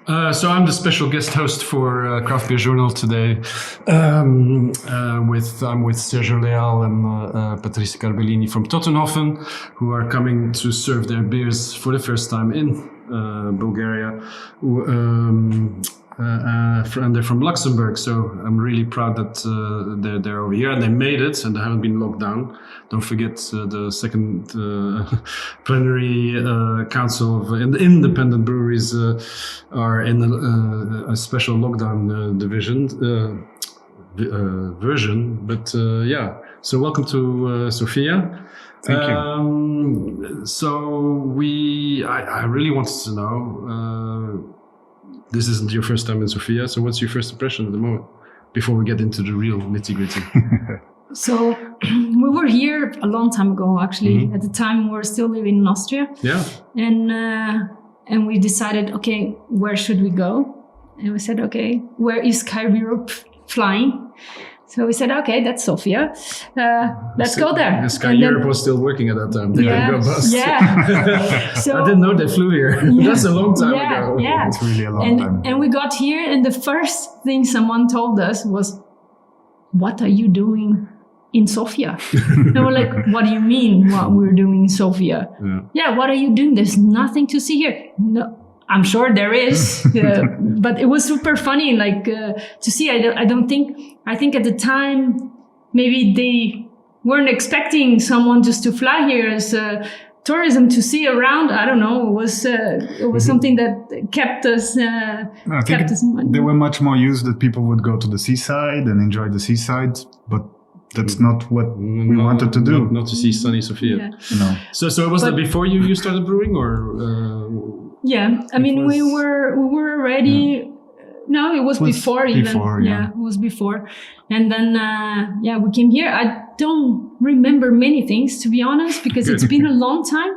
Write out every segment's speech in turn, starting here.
So I'm the special guest host for Craft Beer Journal today. I'm with Sérgio and Patricia from Totenhopfen, who are coming to serve their beers for the first time in Bulgaria. And they're from Luxembourg, so I'm really proud that they're over here and they made it and they haven't been locked down. Don't forget the second plenary council of independent breweries are in a special lockdown version. But yeah, so welcome to Sofia. Thank you. So I really wanted to know. This isn't your first time in Sofia, so what's your first impression at the moment, before we get into the real nitty-gritty? So we were here a long time ago, actually. Mm-hmm. At the time, we were still living in Austria. Yeah. And we decided, okay, where should we go? And we said, okay, where is Sky Europe flying? So we said, okay, that's Sofia. Let's go there. Sky Europe was still working at that time. They didn't go bust. Yeah. So, I didn't know they flew here. Yeah, that's a long time ago. Yeah. It's really a long time. And we got here, and the first thing someone told us was, what are you doing in Sofia? And we're like, what do you mean what we're doing in Sofia? Yeah, what are you doing? There's nothing to see here. No. I'm sure there is, but it was super funny, to see. I think at the time, maybe they weren't expecting someone just to fly here as tourism to see around. I don't know. It was something that kept us. They were much more used that people would go to the seaside and enjoy the seaside, but that's not what we wanted to do. Not to see sunny Sofia. Yeah. No. So was that before you started brewing, or? Yeah, I mean, we were already. Yeah. No, it was before even. Yeah, it was before, and then we came here. I don't remember many things, to be honest, because it's been a long time,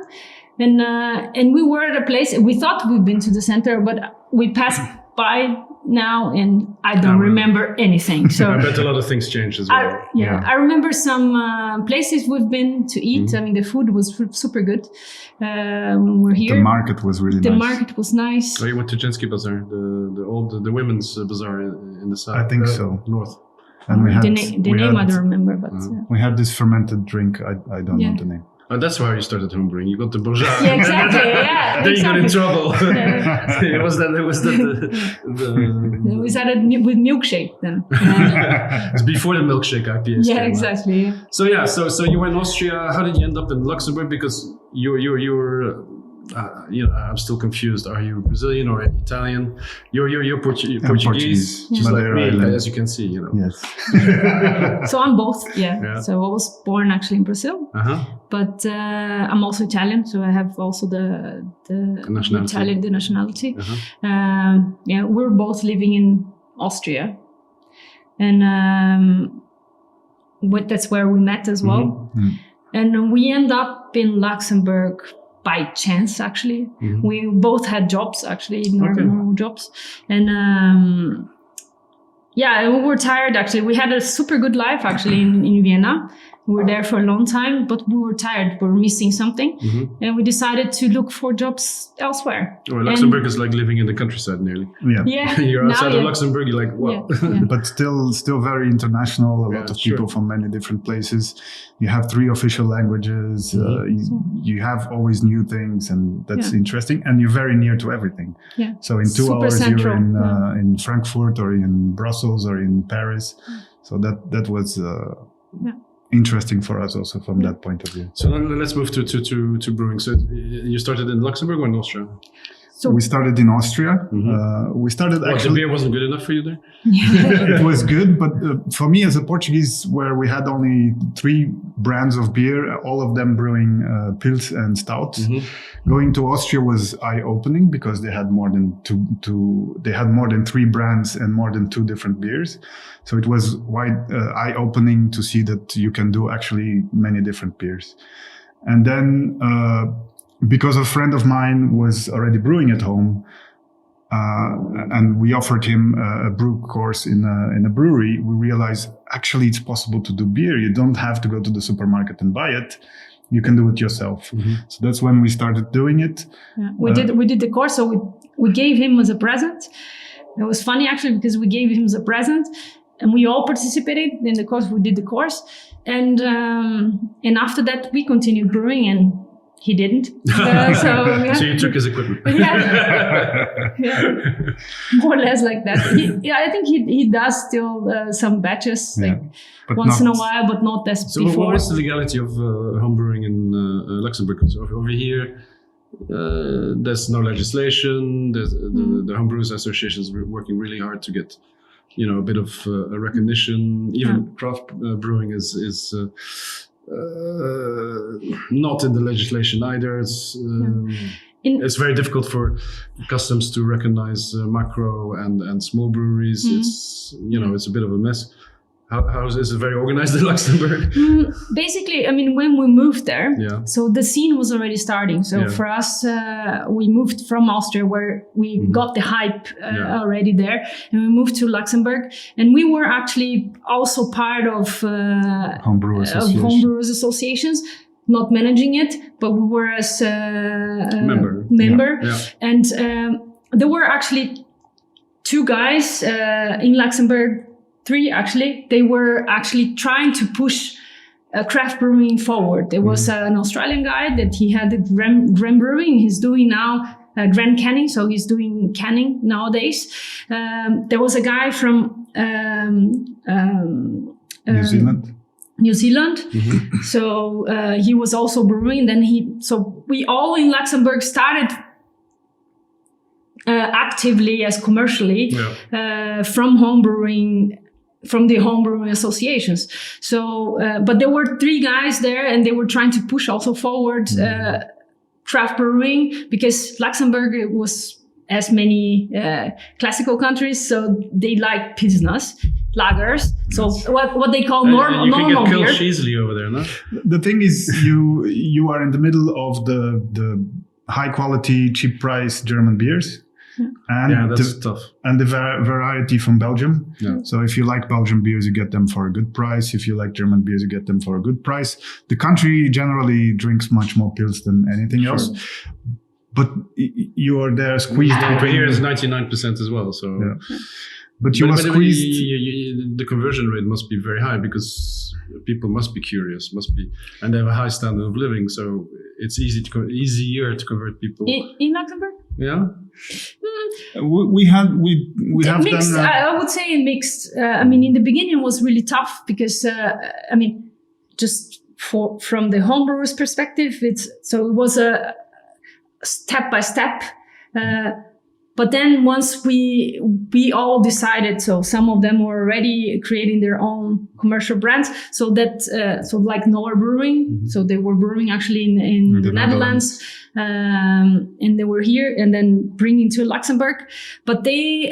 and we were at a place. We thought we'd been to the center, but we passed by now, and I don't remember anything. So I bet a lot of things changed as well. I remember some places we've been to eat. I mean, the food was super good when we were here. The market was really nice. The market was nice. Oh, you went to Jenski Bazaar, the women's bazaar in the south. I think so. North. And we had the name I don't remember, but we had this fermented drink. I don't know the name. Oh, that's why you started homebrewing. You got the bourgeois. Yeah, exactly. Yeah, then you got in trouble. It was that. We started with milkshake then. It's before the milkshake IPAs. Yeah, exactly. So you were in Austria. How did you end up in Luxembourg? Because you were. I'm still confused. Are you Brazilian or Italian? You're Portuguese, just like me, as you can see. Yes. So I'm both. Yeah. So I was born actually in Brazil, but I'm also Italian. So I have also the nationality. We're both living in Austria, and that's where we met as well. Mm-hmm. And we end up in Luxembourg by chance, actually. Mm-hmm. We both had jobs, actually, normal jobs. And we were tired, actually. We had a super good life, actually, in Vienna. We were there for a long time, but we were tired. We were missing something. Mm-hmm. And we decided to look for jobs elsewhere. Oh, Luxembourg is like living in the countryside, nearly. Yeah. You're outside of Luxembourg, you're like, what? Yeah. But still very international. A lot of people from many different places. You have 3 official languages. You have always new things, and that's interesting. And you're very near to everything. Yeah. So in 2 hours, you're in Frankfurt or in Brussels or in Paris. So that was... interesting for us also from that point of view. So let's move to brewing. So you started in Luxembourg or in Austria? So we started in Austria. Mm-hmm. We started actually... The beer wasn't good enough for you there? It was good, but for me as a Portuguese, where we had only 3 brands of beer, all of them brewing Pils and Stouts, going to Austria was eye-opening because they had more than 3 brands and more than 2 different beers. So it was quite eye-opening to see that you can do actually many different beers. And then... because a friend of mine was already brewing at home, and we offered him a brew course in a brewery, we realized actually it's possible to do beer. You don't have to go to the supermarket and buy it. You can do it yourself. Mm-hmm. So that's when we started doing it. Yeah. We did the course. So we gave him as a present. It was funny actually because we gave him as a present, and we all participated in the course. We did the course, and after that we continued brewing, and he didn't. So you took his equipment. Yeah, more or less like that. I think he does still some batches once in a while, but not as before. So what's the legality of homebrewing in Luxembourg? So over here, there's no legislation. There's the homebrewers associations are working really hard to get, a bit of recognition. Even craft brewing is not in the legislation either. It's very difficult for customs to recognize macro and small breweries. It's it's a bit of a mess. How is it very organized in Luxembourg? Basically, when we moved there, so the scene was already starting. So for us, we moved from Austria, where we got the hype already there, and we moved to Luxembourg. And we were actually also part of homebrewers associations, not managing it, but we were as member. Yeah. And there were actually 2 guys in Luxembourg. 3 actually, they were actually trying to push craft brewing forward. There was an Australian guy that he had the Gram Brewing. He's doing now Grand Canning, so he's doing canning nowadays. There was a guy from New Zealand. So he was also brewing. Then so we all in Luxembourg started actively as commercially from homebrewing. From the homebrewing associations. So, but there were 3 guys there, and they were trying to push also forward craft brewing, because Luxembourg was as many classical countries, so they like pilsners, lagers. So what they call normal beer. You can get killed easily over there, no? The thing is, you are in the middle of the high quality, cheap price German beers. And that's tough. And the variety from Belgium. Yeah. So if you like Belgian beers, you get them for a good price. If you like German beers, you get them for a good price. The country generally drinks much more pils than anything else. But you are there squeezed. Over here is 99% as well. So, but you are squeezed. The conversion rate must be very high, because people must be curious, and they have a high standard of living. So it's easier to convert people in Luxembourg. Yeah. We have mixed, done. I would say mixed. In the beginning it was really tough because just from the homebrewers' perspective, it was a step by step. But then once we all decided, so some of them were already creating their own commercial brands. So that like Noah Brewing, so they were brewing actually in the Netherlands. And they were here and then bringing to Luxembourg. But they,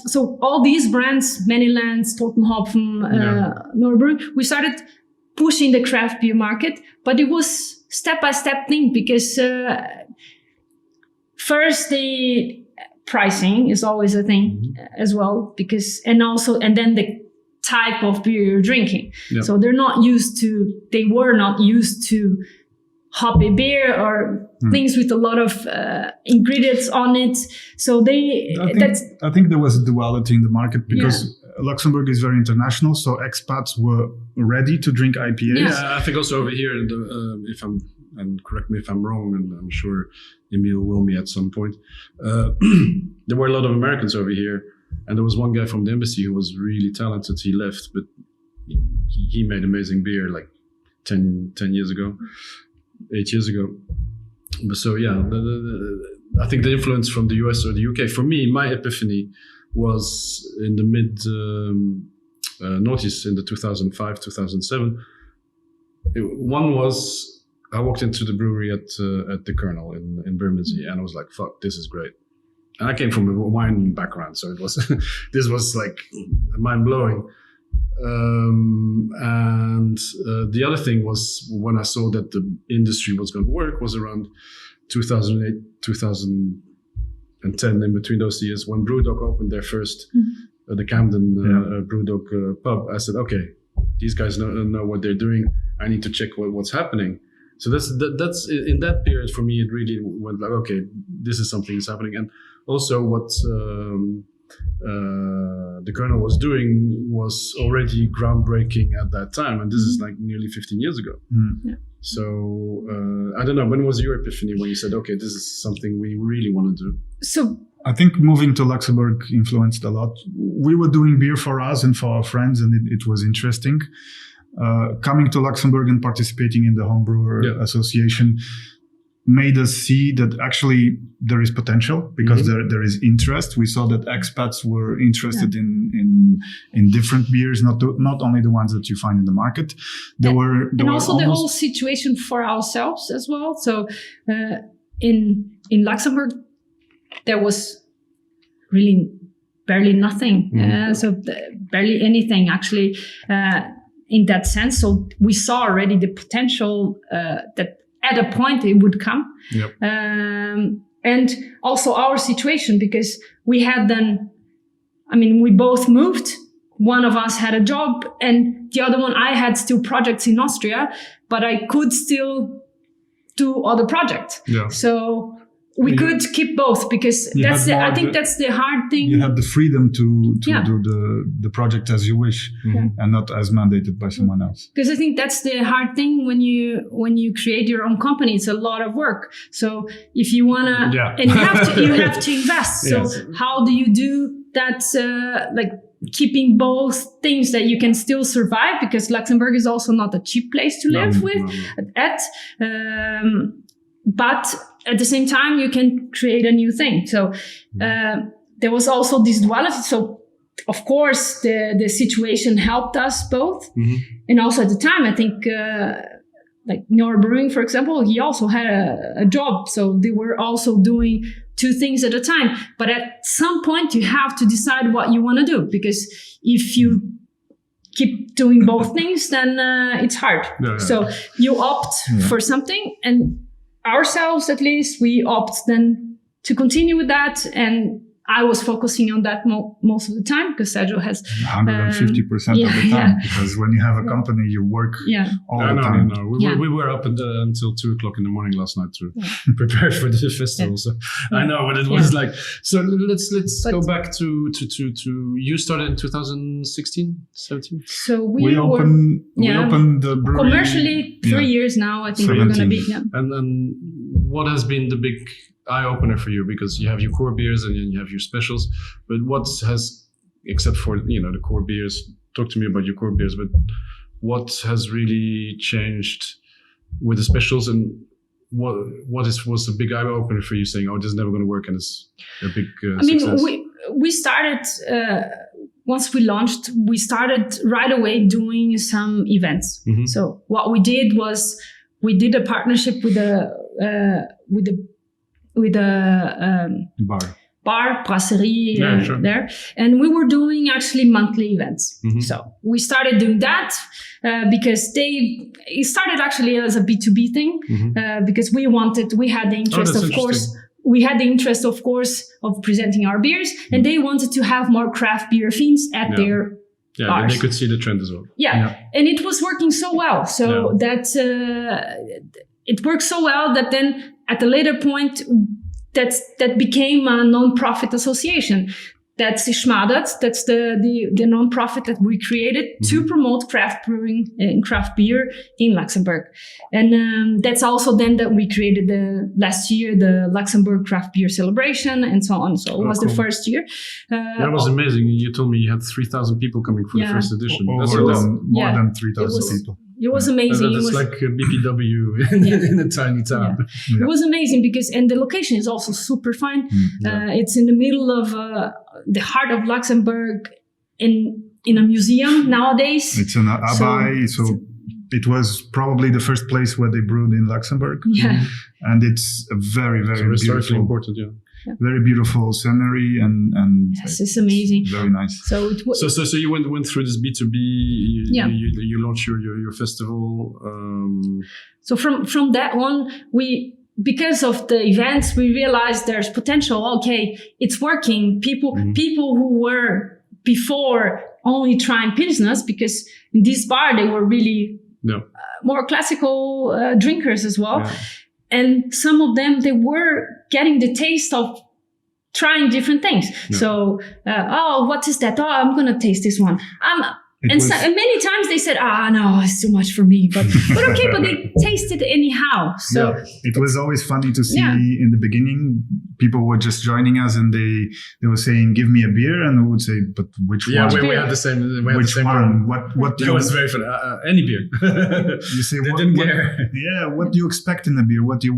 so all these brands, Manylands, Totenhopfen, Noah Brewing, we started pushing the craft beer market, but it was step-by-step thing, because first the pricing is always a thing as well, and then the type of beer you're drinking. Yeah. So they were not used to hoppy beer or things with a lot of ingredients on it. So I think there was a duality in the market, because Luxembourg is very international, so expats were ready to drink IPAs. Yeah, I think also over here, and correct me if I'm wrong, and I'm sure Emil will be at some point, there were a lot of Americans over here, and there was one guy from the embassy who was really talented. He left, but he made amazing beer like 10 years ago. 8 years ago. But so I think the influence from the US or the UK, for me, my epiphany was in the mid noughties, in the 2005, 2007. One was, I walked into the brewery at the Colonel in Bermondsey, and I was like, fuck, this is great. And I came from a wine background, so it was this was like mind blowing. And the other thing was, when I saw that the industry was going to work, was around 2008, 2010, in between those years, when Brewdog opened their first, the Camden Brewdog pub. I said, okay, these guys know what they're doing. I need to check what's happening. So that's in that period for me. It really went like, okay, this is something that's happening. And also what the Colonel was doing was already groundbreaking at that time, and this is like nearly 15 years ago. Yeah. So I don't know, when was your epiphany when you said, okay, this is something we really want to do? So I think moving to Luxembourg influenced a lot. We were doing beer for us and for our friends, and it was interesting. Coming to Luxembourg and participating in the Home Brewer Association made us see that actually there is potential, because there is interest. We saw that expats were interested in different beers, not only the ones that you find in the market. There were also the whole situation for ourselves as well. So in Luxembourg, there was really barely nothing. Barely anything actually in that sense. So we saw already the potential that at a point it would come. Yep. And also our situation, because we had we both moved. One of us had a job, and the other one, I had still projects in Austria, but I could still do other projects. Yeah. So we could keep both, because I think that's the hard thing. You have the freedom to do the project as you wish, and not as mandated by someone else. Because I think that's the hard thing when you create your own company. It's a lot of work. So if you wanna, and you have to invest. So how do you do that? Like keeping both things that you can still survive, because Luxembourg is also not a cheap place to live but at the same time, you can create a new thing. So there was also this duality. So of course, the situation helped us both. And also at the time, I think like Noor Brewing, for example, he also had a job. So they were also doing two things at a time. But at some point, you have to decide what you want to do, because if you keep doing both things, then it's hard. So you opt for something, and ourselves, at least, we opt then to continue with that. And I was focusing on that most of the time, because Sérgio has 150% of the time. Because when you have a company, you work all the time. No. We were up until 2:00 in the morning last night to prepare for the festival. So I know what it was like. So let's go back to you started in 2016, 17. So we opened the brewery commercially 3 years now. I think 17. we're going to be. And then what has been the big eye-opener for you? Because you have your core beers and you have your specials, but what has, except for the core beers, talk to me about your core beers, but what has really changed with the specials, and was a big eye-opener for you, saying, oh, this is never going to work, and it's a big success? We started once we launched, we started right away doing some events. So what we did was we did a partnership with a bar, brasserie there. And we were doing actually monthly events. So we started doing that because it started actually as a B2B thing, because we had the interest, of course, of presenting our beers, and they wanted to have more craft beer themes at their bars. They could see the trend as well. And it was working so well. So that it worked so well that then at a later point, that became a non-profit association. That's Schmadat. That's the non-profit that we created to promote craft brewing and craft beer in Luxembourg. And that's also then that we created last year the Luxembourg Craft Beer Celebration and so on. So it was the first year. That was amazing. You told me you had 3,000 people coming for the first edition. More than 3,000 people. It was amazing. It's like BPW in a tiny town. It was amazing and the location is also super fine. It's in the middle of the heart of Luxembourg in a museum nowadays. It's an abbaye, so it was probably the first place where they brewed in Luxembourg. And it's a very, very beautiful, important, very beautiful scenery and yes, it's amazing. Very nice. So you went through this B2B. You launched your festival. So from that one, because of the events, we realized there's potential. Okay, it's working. People who were before only trying pilsners, because in this bar they were really more classical drinkers as well. Yeah. And some of them, they were getting the taste of trying different things. Yeah. So, what is that? Oh, I'm going to taste this one. And many times they said, no, it's too much for me. But okay, but they tasted anyhow. So it was always funny to see in the beginning, people were just joining us and they were saying, give me a beer. And we would say, but which one? Yeah, we had the same. Which one? What it was very funny. Any beer. You say, they didn't care. What do you expect in a beer? What do you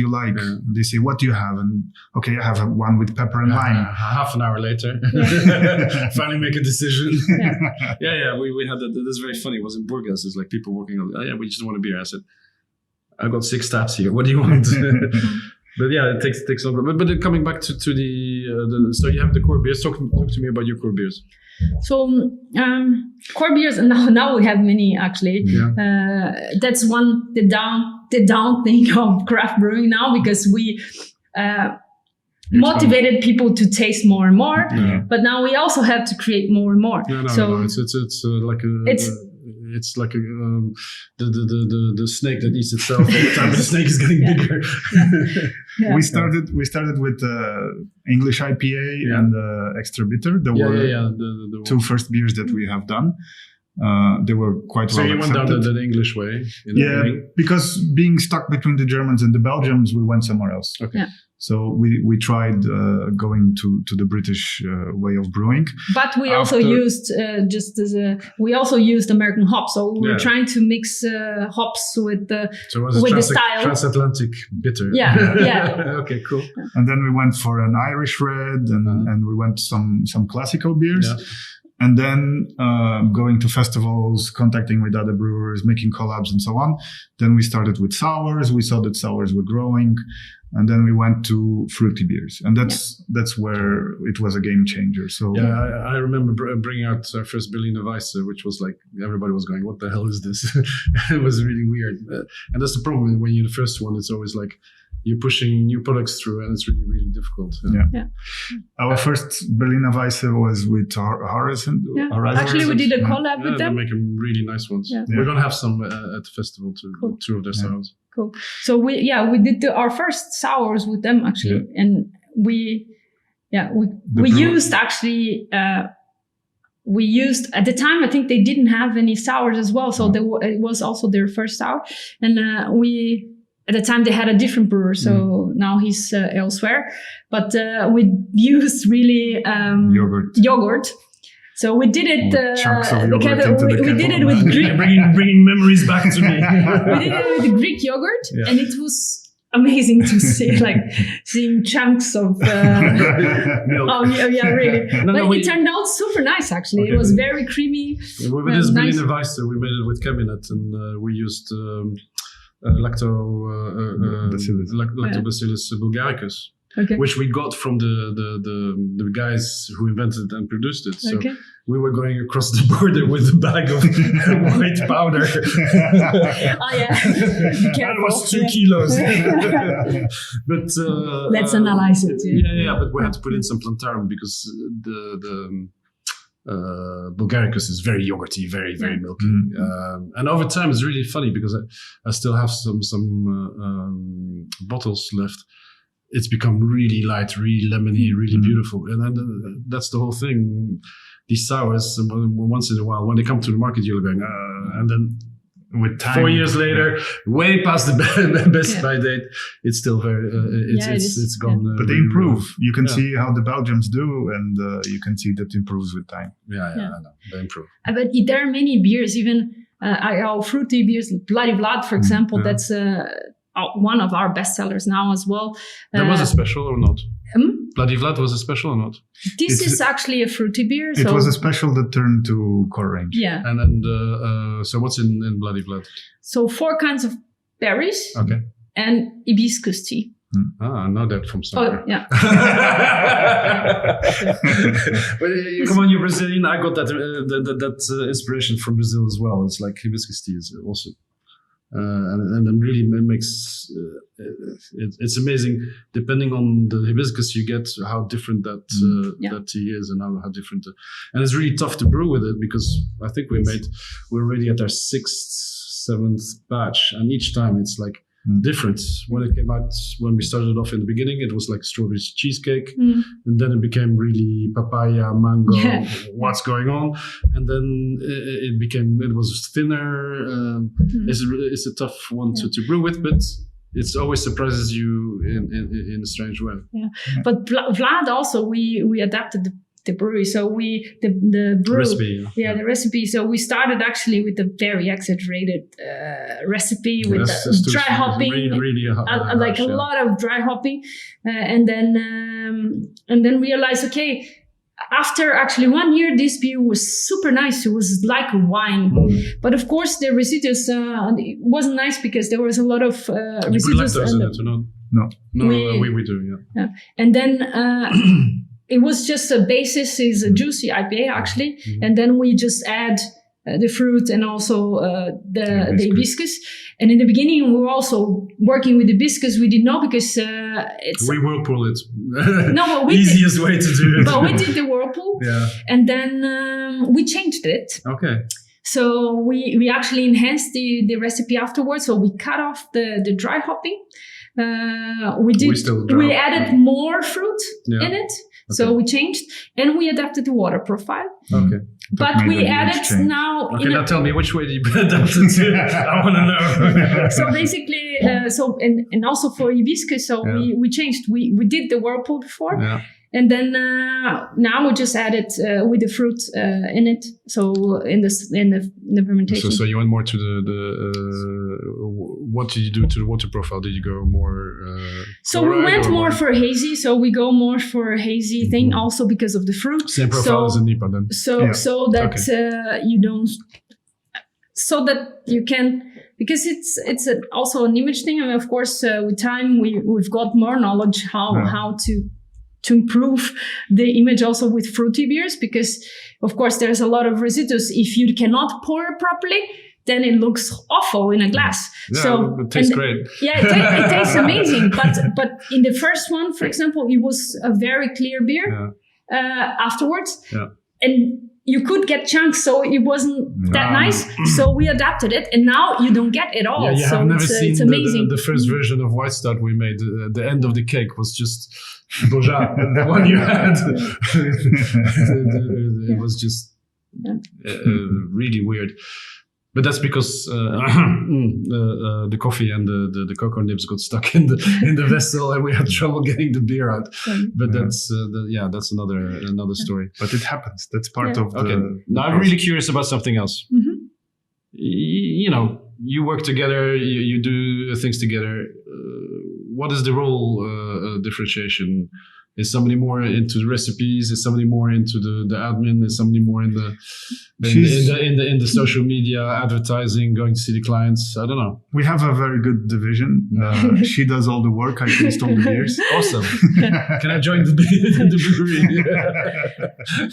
like? Yeah. They say, what do you have? And okay, I have one with pepper and lime. Half an hour later, finally make a decision. Yeah. We had that. That's very funny. It was in Burgas. It's like people walking on. We just want a beer. I said, I've got 6 taps here. What do you want? But yeah, it takes a little bit. But coming back to the so you have the core beers. Talk to me about your core beers. So core beers, and now we have many actually. Yeah. That's the down thing of craft brewing now, because we. Motivated people to taste more and more, but now we also have to create more and more. No, it's like the snake that eats itself all the time, but the snake is getting bigger. Yeah. We started with English IPA and extra bitter. There were the 2 first beers that we have done. They were quite well accepted. So you went down the English way? Because being stuck between the Germans and the Belgians, we went somewhere else. Okay. Yeah. So we tried going to the British way of brewing. But we also used we also used American hops. So we were trying to mix hops with the style. Transatlantic bitter. Yeah. Okay, cool. And then we went for an Irish red, and we went some classical beers. Yeah. And then going to festivals, contacting with other brewers, making collabs and so on. Then we started with sours. We saw that sours were growing. And then we went to fruity beers. And that's where it was a game changer. So I remember bringing out our first Berliner Weisse, which was like, everybody was going, what the hell is this? It was really weird. And that's the problem. When you're the first one, it's always like, you're pushing new products through, and it's really, really difficult. Yeah. Our first Berliner Weisse was with Horizon. Yeah. Actually, we did a collab with them. They make really nice ones. Yeah. We're going to have some at the festival too. Cool. 2 of their sours. Cool. So we did our first sours with them actually, and we used actually. We used at the time, I think they didn't have any sours as well, so it was also their first sour, and at the time, they had a different brewer, so now he's elsewhere. But we used really yogurt. So we did it. We did it with Greek. Bringing memories back to me. We did it with Greek yogurt, and it was amazing to see, seeing chunks of milk. Oh yeah, really. It turned out super nice. Actually, it was very creamy. With this Berliner Weisse, we made it with cabinet, and we used. Lactobacillus bulgaricus, which we got from the guys who invented and produced it. So we were going across the border with a bag of white powder. That was 2 kilos. But let's analyze it. But we had to put in some plantarum because the Bulgaricus is very yogurty, very, very milky. Mm-hmm. And over time, it's really funny because I still have some bottles left. It's become really light, really lemony, really beautiful. And then that's the whole thing. These sours, once in a while, when they come to the market, you're going, and then with time, 4 years later, way past the best by date, it's still very, it's gone. But they improve. You can see how the Belgians do, and you can see that improves with time. I know. They improve. But there are many beers, even our fruity beers, Bloody Vlad, for example, that's one of our best sellers now as well. That was a special or not? Bloody Vlad was a special or not? This is actually a fruity beer. It was a special that turned to core range. Yeah. And so what's in Bloody Vlad? So 4 kinds of berries. Okay. And hibiscus tea. I know that from somewhere. Oh, yeah. But come on, you're Brazilian. I got that inspiration from Brazil as well. It's like hibiscus tea is awesome. And then really makes it's amazing depending on the hibiscus you get how different that tea is and how different and it's really tough to brew with it because I think we're already at our 6th 7th batch, and each time it's like different. When it came out, when we started off in the beginning, it was like strawberry cheesecake, and then it became really papaya, mango. What's going on? And then it was thinner. It's a tough one to brew with, but it always surprises you in a strange way. Yeah, but Vlad also we adapted the brewery. So the brew recipe. The recipe. So we started actually with a very exaggerated recipe with dry hopping, really like a lot of dry hopping, and then realized, okay, after actually 1 year, this beer was super nice. It was like wine, but of course the residues it wasn't nice because there was a lot of residues. No, we do. Yeah, and then. It was just a basis, is a juicy IPA actually, and then we just add the fruit and also the hibiscus. And in the beginning, we were also working with the hibiscus. We didn't know because it's... We whirlpool it. No, but we easiest way to do it. But we did the whirlpool, and then we changed it. Okay. So we actually enhanced the recipe afterwards. So we cut off the dry hopping. We added more fruit in it. Okay. So we changed and we adapted the water profile. Okay. But we added now... Okay, now tell me, which way did you adapt it to? I want to know. So basically, and also for hibiscus, so we changed. We did the whirlpool before. Yeah. And then now we just added with the fruit in it. So in the fermentation. So you went more to the what did you do to the water profile? Did you go more? So we went more for hazy. So we go more for a hazy thing, also because of the fruit. Same profile as a NIPA then. So that you don't. So that you can. Because it's also an image thing. I mean, of course, with time we've got more knowledge how to improve the image also with fruity beers, because of course there's a lot of residues. If you cannot pour it properly, then it looks awful in a glass. Yeah, so it tastes great. Yeah, it tastes amazing. But in the first one, for example, it was a very clear beer afterwards. Yeah. And you could get chunks, so it wasn't that nice. So we adapted it, and now you don't get it all. Yeah, so I've never seen it's amazing. The first version of White Stout we made. The end of the cake was just Boja, the one you had. It was just really weird. But that's because the coffee and the cocoa nibs got stuck in the vessel, and we had trouble getting the beer out. But that's another story. But it happens. That's part of the. Okay. Now I'm really curious about something else. Mm-hmm. You know, you work together, you do things together. What is the role differentiation? Is somebody more into the recipes? Is somebody more into the admin? Is somebody more in the social media advertising, going to see the clients? I don't know. We have a very good division. She does all the work. I taste all the beers. Awesome. Can I join the brewery?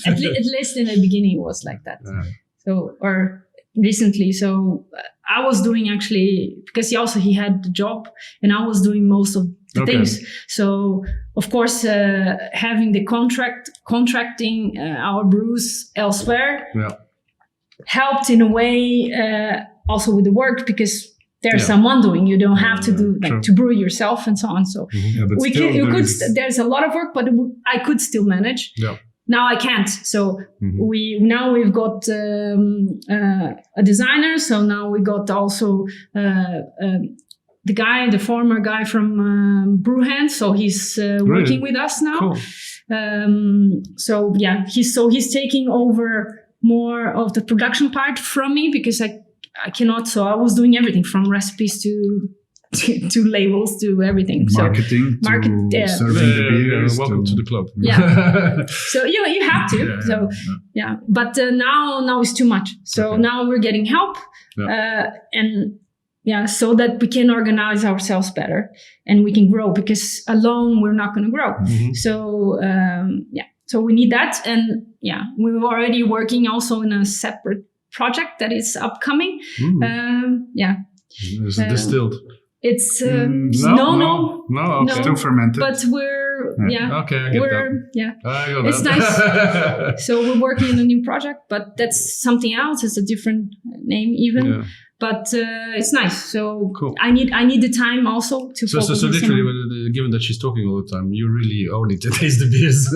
At least in the beginning, it was like that. Yeah. So, or recently, so I was doing actually, because he had the job, and I was doing most of the things. So of course, having the contracting our brews elsewhere helped in a way, also with the work, because there's someone doing. You don't have to do to brew yourself and so on. So there's a lot of work, but I could still manage. Yeah. Now I can't. So we've got a designer. So now we got also the former guy from Brewhand. So he's working with us now. Cool. He's taking over more of the production part from me, because I cannot. So I was doing everything from recipes to labels, to everything. Marketing, to serving the beers. Welcome to the club. Yeah. So you have to. But now it's too much. So now we're getting help, so that we can organize ourselves better and we can grow, because alone we're not going to grow. Mm-hmm. So so we need that, and we're already working also in a separate project that is upcoming. Is it distilled? It's no. Okay. Still fermented. But we're Okay, I get that. It's nice. So we're working on a new project, but that's something else. It's a different name even. But it's nice. So cool. I need the time also to focus. So literally, given that she's talking all the time, you really only taste the beers.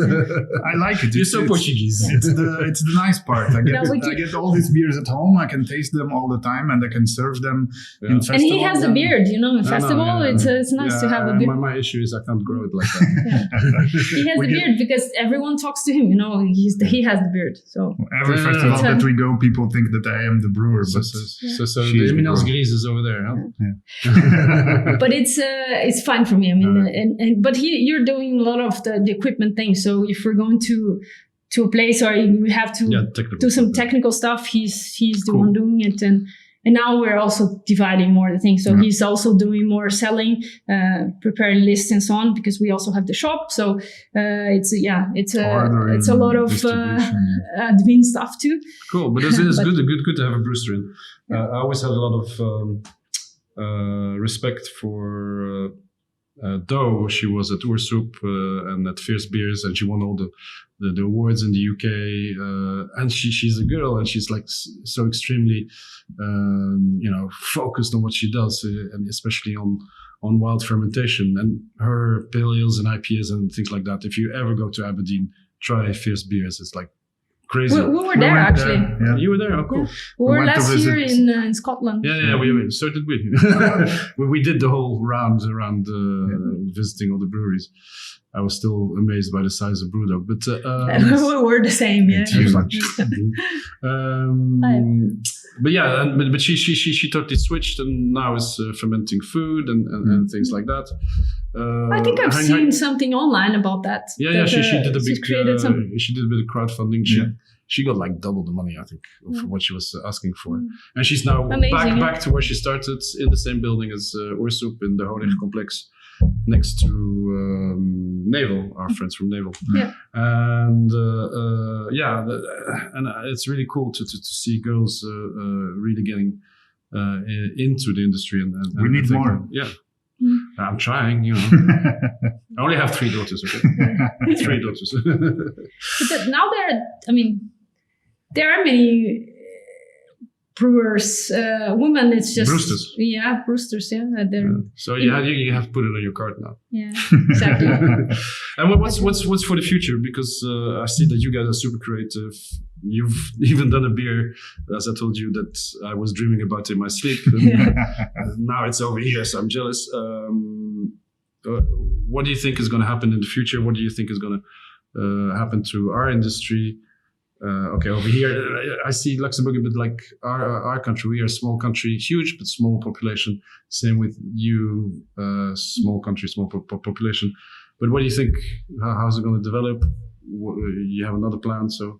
I like it. You're so Portuguese. It's the nice part. I get all these beers at home. I can taste them all the time, and I can serve them in festival. And he has a beard, in festival. It's nice to have a beard. My issue is I can't grow it like that. He has the beard because everyone talks to him. He has the beard. So every festival that we go, people think that I am the brewer. So the Eminence Grise is over there, huh? Yeah. But it's fine for me. I mean, but you're doing a lot of the equipment things. So if we're going to a place or we have to do some technical stuff, he's the one doing it. And now we're also dividing more the things. So he's also doing more selling, preparing lists and so on, because we also have the shop. So it's a lot of admin stuff too. Cool, but it's good to have a brewster in. I always had a lot of respect for Doe. She was at Oorsoep and at Fierce Beers, and she won all the awards in the UK. And she's a girl, and she's like so extremely focused on what she does, and especially on wild fermentation and her pale ales and IPAs and things like that. If you ever go to Aberdeen, try Fierce Beers. It's like crazy. We were there actually. Yeah. You were there? Oh, cool. Yeah. We were last year in Scotland. Yeah, so did we. We did the whole round around visiting all the breweries. I was still amazed by the size of Brewdog, but we were the same. Yeah. But she totally switched and now is fermenting food and things like that. I think I've seen something online about that. Yeah, she did a big. She did a bit of crowdfunding. She got like double the money, I think, for what she was asking for. And she's now back to where she started, in the same building as Oorsoep in the Honig complex, next to Naval, our friends from Naval. Yeah. And and it's really cool to see girls really getting into the industry. And we need more. Yeah. I'm trying, I only have 3 daughters, okay? 3 daughters. But now there are many brewers, women. It's just Brewsters. Yeah, brewsters. Yeah, So you have to put it on your card now. Yeah, exactly. And what's for the future? Because I see that you guys are super creative. You've even done a beer, as I told you, that I was dreaming about in my sleep. Now it's over here, so I'm jealous. What do you think is going to happen in the future? What do you think is going to happen to our industry? Over here, I see Luxembourg a bit like our country. We are a small country, huge but small population. Same with you, small country, small population. But what do you think? How's it going to develop? You have another plan, so...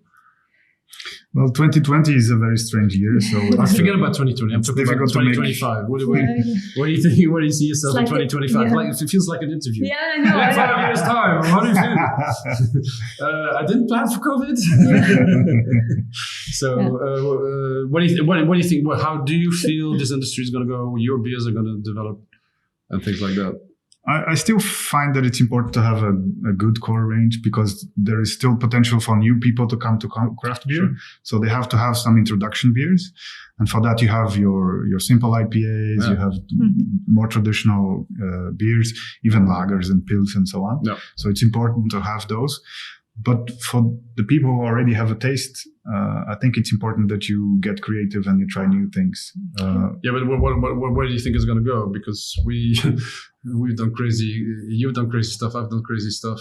Well, 2020 is a very strange year, so... Forget about 2020. I'm talking about 2025. What do you think? Where do you see yourself in 2025? Like, it feels like an interview. Yeah, I know. In 5 years' time, what do you feel? I didn't plan for COVID. So, what do you think? How do you feel this industry is going to go? Your beers are going to develop, and things like that. I still find that it's important to have a good core range, because there is still potential for new people to come to craft beer. Sure. So they have to have some introduction beers. And for that, you have your simple IPAs, you have more traditional beers, even lagers and pils and so on. Yeah. So it's important to have those. But for the people who already have a taste, I think it's important that you get creative and you try new things. But where do you think it's going to go? Because we've done crazy. You've done crazy stuff. I've done crazy stuff.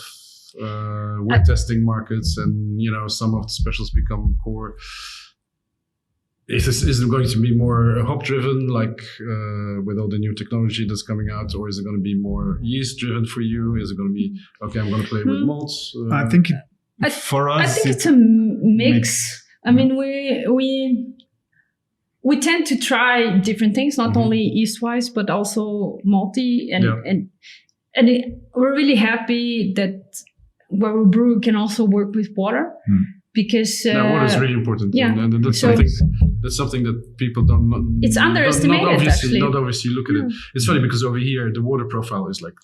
We're testing markets, and some of the specials become core. Is it going to be more hop driven, like with all the new technology that's coming out, or is it going to be more yeast driven for you? Is it going to be I'm going to play with malts? I think for us, I think it's a mix. I mean, we tend to try different things, not only yeast wise, but also malty, and we're really happy that where we brew can also work with water. Because water is really important. Yeah, and that's something that people don't. It's underestimated. Not obviously look at it. It's funny because over here the water profile is like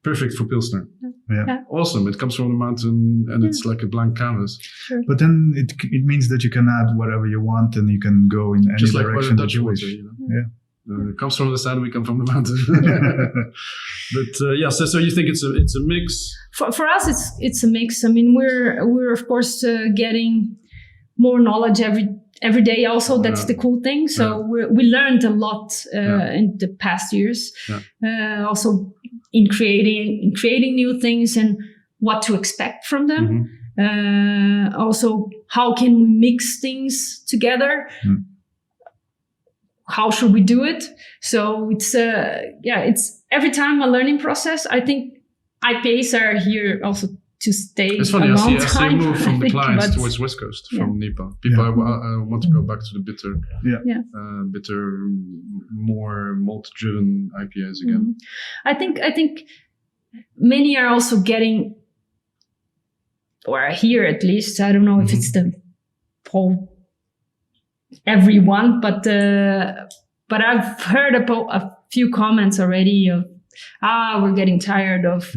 Perfect for Pilsner. Yeah. Awesome. It comes from the mountain and it's like a blank canvas. Sure. But then it means that you can add whatever you want and you can go in any Just like direction that Dutch you water, wish. you know? Yeah. It comes from the sand, we come from the mountain. But so you think it's a mix? For us, it's a mix. I mean, we're of course getting more knowledge every day. Also, that's the cool thing. So we learned a lot in the past years. Yeah. Also in creating new things and what to expect from them. Mm-hmm. Also, how can we mix things together? Mm. How should we do it? So it's every time a learning process. I think IPAs are here also to stay. It's funny. a long I see you move from the clients but, towards West Coast from Nipah. People want to go back to the bitter, bitter, more malt-driven IPAs again. Mm-hmm. I think many are also getting, or here at least. I don't know if it's the whole. Everyone, but I've heard a few comments already of we're getting tired of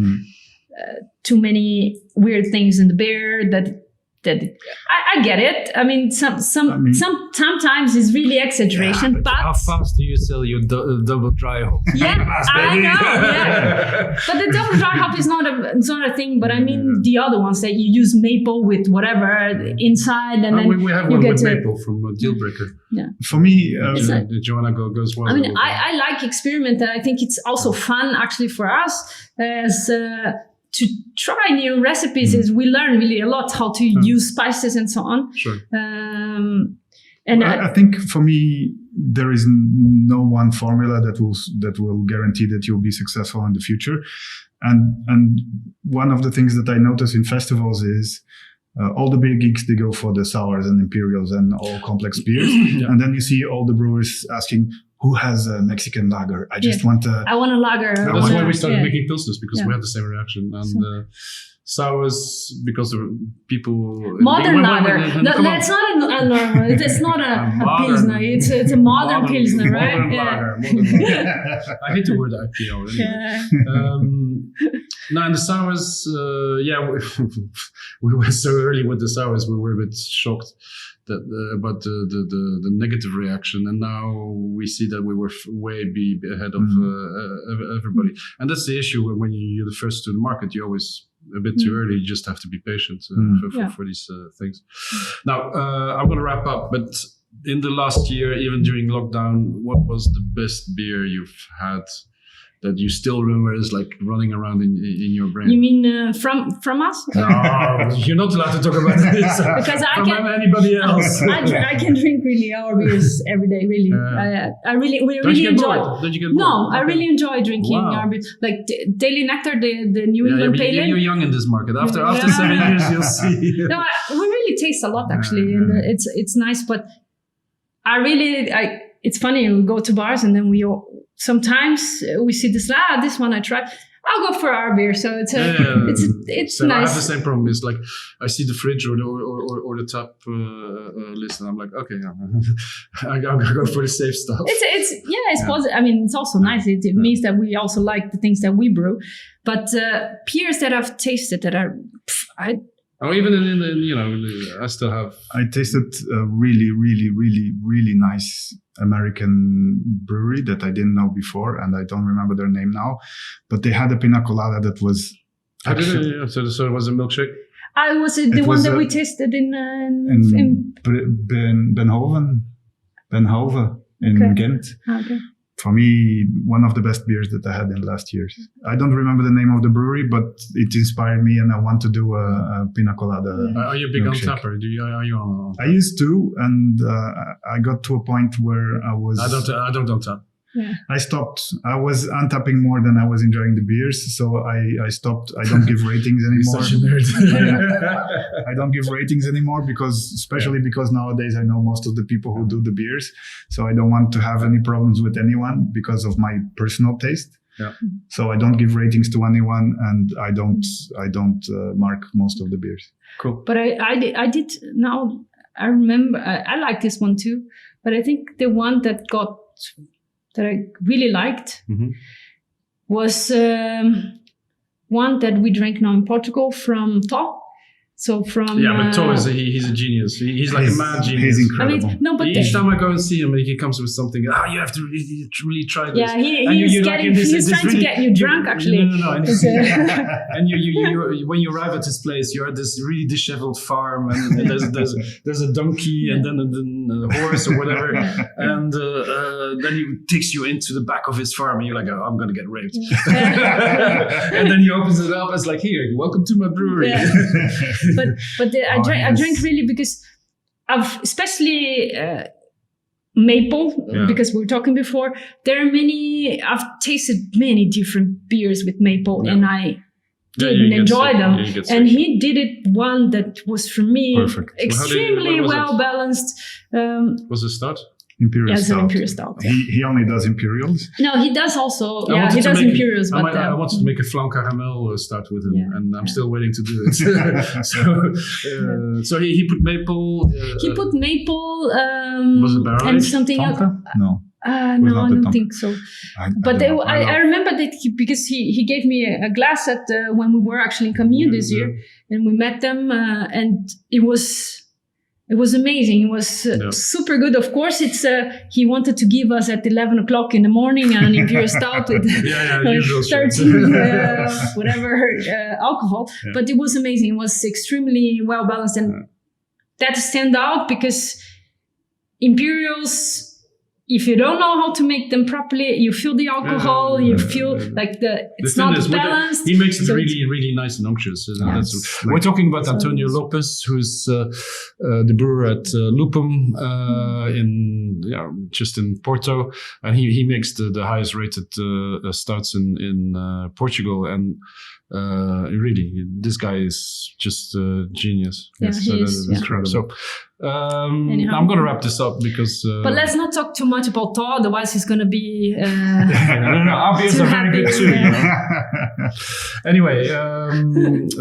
too many weird things in the beer that I get it. I mean, sometimes it's really exaggeration, but how fast do you sell your double dry hop? Yeah, I know. Yeah, but the double dry hop is not a thing. But I mean the other ones that you use maple with whatever inside, and then we have one with maple from Dealbreaker. Yeah, for me, Joanna goes well. I mean, I like experiment, and I think it's also fun actually for us as. To try new recipes is we learn really a lot how to use spices and so on. Sure. And I think for me there is no one formula that will guarantee that you'll be successful in the future. And one of the things that I notice in festivals is all the big geeks, they go for the sours and imperials and all complex beers, and then you see all the brewers asking, who has a Mexican lager? I just want a... I want a lager. That's why we started making pilsners, because we had the same reaction. And sours, because of people... Modern lager. That's not a normal. It's not a pilsner. It's a modern pilsner, right? Modern lager. I hate the word IPO. Anyway. Now, in the sours, we went so early with the sours, we were a bit shocked. About the negative reaction, and now we see that we were way ahead of everybody, and that's the issue when you're the first to the market. You're always a bit too early. You just have to be patient for these things. Now I'm going to wrap up, but in the last year, even during lockdown, what was the best beer you've had that you still remember is like running around in your brain? You mean from us? No, you're not allowed to talk about this because from anybody else. I can drink really our beers every day. Really, we really enjoy. Don't you get bored? No, I really enjoy drinking our beers. Like Daily Nectar, the New England Pale Ale. You're young in this market. After 7 years, you'll see. No, we really taste a lot actually, and it's nice. But it's funny. We go to bars and then sometimes we see this one I tried. I'll go for our beer. So it's so nice. I have the same problem. It's like I see the fridge or the tap list, and I'm like, okay, I gotta go for the safe stuff. It's positive. I mean, it's also nice. It means that we also like the things that we brew. But beers that I've tasted that are, I still have. I tasted a really, really, really, really nice American brewery that I didn't know before, and I don't remember their name now, but they had a pina colada that was. So it was a milkshake. Was it the one that we tasted in Benhoven in Ghent. Okay. For me, one of the best beers that I had in the last years. I don't remember the name of the brewery, but it inspired me, and I want to do a pina colada. Are you big milkshake. on tapper? Are you on? I used to, and I got to a point where I was. I don't tap. Yeah. I stopped. I was untapping more than I was enjoying the beers, so I stopped. I don't give ratings anymore. Such a nerd. I don't give ratings anymore especially because nowadays I know most of the people who do the beers, so I don't want to have any problems with anyone because of my personal taste. Yeah. So I don't give ratings to anyone, and I don't mark most of the beers. Cool. But I did. Now I remember. I like this one too, but I think the one that I really liked was one that we drank now in Portugal from To. So from but To is he's a genius. He's like a mad genius. He's incredible. I mean, no, but Each time I go and see him, he comes with something. You have to really try this. Yeah, he's trying to get you drunk, actually. No. And, and you when you arrive at his place, you're at this really disheveled farm, and there's a donkey, and then a horse or whatever, and then he takes you into the back of his farm, and you're like, I'm gonna get raped. And then he opens it up, and it's like, here, welcome to my brewery. Yeah. I drank really because of especially maple, because we were talking before. I've tasted many different beers with maple, and I didn't enjoy them. And he did it one that was for me perfect. Extremely well balanced. Was it stout? Imperial Stout. Imperial Stout. Yeah. He only does Imperials. No, he does also. Yeah, he does Imperials. But I wanted to make a flan caramel start with him, and I'm still waiting to do it. So he put maple. He put maple. Was it barrel and aged? something else. No. No, I don't think so. I remember that because he gave me a glass at when we were actually in Camille this year, and we met them, and it was amazing. It was super good. Of course, he wanted to give us at 11 o'clock in the morning an Imperial Stout with 13 whatever alcohol. Yeah. But it was amazing. It was extremely well balanced, and that stand out because Imperials, if you don't know how to make them properly, you feel the alcohol, you feel like it's not balanced. He makes it really, really nice and unctuous. We're talking about Antonio Lopez, who's the brewer at Lupum just in Porto, and he makes the highest rated stouts in Portugal. And really, this guy is just a genius. Yeah, he is. That's incredible. So I'm going to wrap this up because. But let's not talk too much about Thor, otherwise he's going to be. Our beers are very good too. Anyway,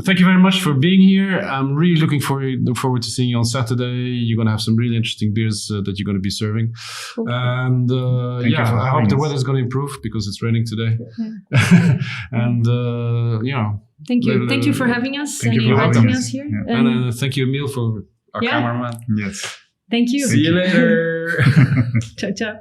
thank you very much for being here. I'm really looking forward to seeing you on Saturday. You're going to have some really interesting beers that you're going to be serving. Cool. And I hope the weather's going to improve because it's raining today. Yeah. And thank you. Thank you for having us and inviting us here. Yeah. And thank you, Emil, for our cameraman. Yes. Thank you. See you later. Ciao, ciao.